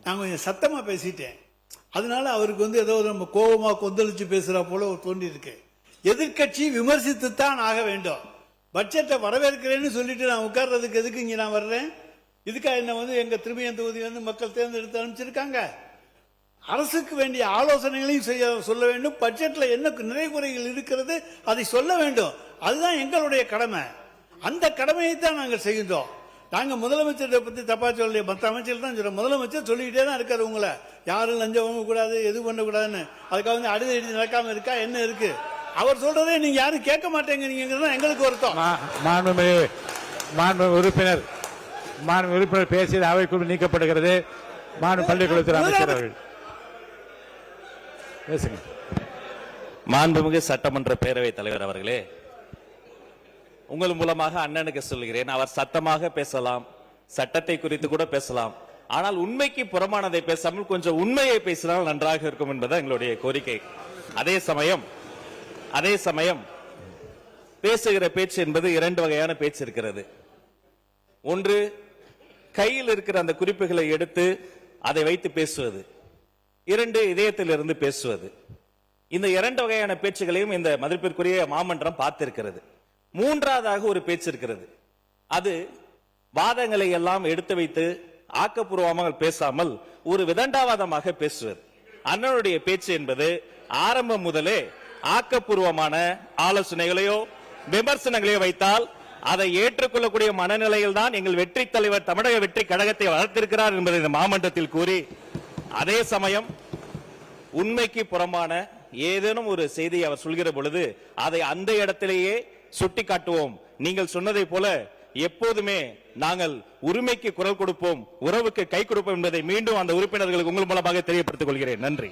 நான் கொஞ்சம் சத்தமா பேசிட்டேன். அதனால அவருக்கு ஏதோ நம்ம கோபமா கொந்தளிச்சு பேசுறா போல தோண்டி இருக்கு. எதிர்கட்சி விமர்சித்துத்தான் ஆக வேண்டும். பட்ஜெட்டை வரவேற்கிறேன்னு சொல்லிட்டு நான் உட்கார்றதுக்கு எதுக்கு இங்க நான் வர்றேன்? இதுக்காக என்ன எங்க திரும்பியன் தொகுதி மக்கள் தேர்ந்தெடுத்து அனுப்பிச்சிருக்காங்க. அரசுக்கு வேண்டிய ஆலோசனைகளையும் சொல்ல வேண்டும். பட்ஜெட்ல என்ன நிறைகுறைகள் இருக்கிறது அதை சொல்ல வேண்டும். அதுதான் எங்களுடைய கடமை. அந்த கடமையை தான் நாங்கள் செய்கின்றோம். நாங்க முதலமைச்சரை பத்தி தப்பா சொல்ல, மற்ற அமைச்சர் தான் சொல்றோம். முதலமைச்சர் சொல்லிக்கிட்டே தான் இருக்காரு, உங்களை யாரும் லஞ்சம் வாங்க கூடாது, எது பண்ணக்கூடாதுன்னு. அதுக்காக அடுத்த எழுதி நடக்காம இருக்கா என்ன இருக்கு? அவர் சொல்றதே நீங்க யாரும் கேட்க மாட்டேங்கிறீங்க, எங்களுக்கு வருத்தம். மாண்புமிகு உறுப்பினர் பேசியது அவைக்குழு நீக்கப்படுகிறது. பள்ளிக்கூடத்துறை அமைச்சர் அவர்கள் பேசுங்க. மாண்புமிகு சட்டமன்ற பேரவைத் தலைவர் அவர்களே, உங்கள் மூலமாக அண்ணனுக்கு சொல்கிறேன், அவர் சத்தமாக பேசலாம், சட்டத்தை குறித்து கூட பேசலாம். ஆனால் உண்மைக்கு புறமானதை பேசாமல் கொஞ்சம் உண்மையை பேசினால் நன்றாக இருக்கும் என்பது எங்களுடைய கோரிக்கை. அதே சமயம் பேசுகிற பேச்சு என்பது இரண்டு வகையான பேச்சு இருக்கிறது. ஒன்று, கையில் இருக்கிற அந்த குறிப்புகளை எடுத்து அதை வைத்து பேசுவது. இரண்டு, இதயத்திலிருந்து பேசுவது. இந்த இரண்டு வகையான பேச்சுகளையும் இந்த மதிப்பிற்குரிய மாமன்றம் பார்த்திருக்கிறது. மூன்றாவதாக ஒரு பேச்சு இருக்கிறது. அது வாதங்களை எல்லாம் எடுத்து வைத்து ஆக்கப்பூர்வமாக பேசாமல் ஒரு விதண்டாவாதமாக பேசுவது. அண்ணனுடைய பேச்சு என்பது ஆரம்பம் முதலே ஆக்கப்பூர்வமான ஆலோசனைகளையோ விமர்சனங்களையோ வைத்தால் அதை ஏற்றுக்கொள்ளக்கூடிய மனநிலையில் தான் எங்கள் வெற்றி தலைவர் தமிழக வெற்றி கழகத்தை வளர்த்திருக்கிறார் என்பதை இந்த மாமன்றத்தில் கூறி, அதே சமயம் உண்மைக்கு புறமான ஏதேனும் ஒரு செய்தியை அவர் சொல்கிற பொழுது அதை அந்த இடத்திலேயே சுட்டி காட்டுவோம். நீங்கள் சொன்னதை போல எப்போதுமே நாங்கள் உரிமைக்கு குரல் கொடுப்போம், உறவுக்கு கை கொடுப்போம் என்பதை மீண்டும் அந்த உறுப்பினர்களுக்கு உங்கள் மூலமாக தெரியப்படுத்திக் கொள்கிறேன். நன்றி.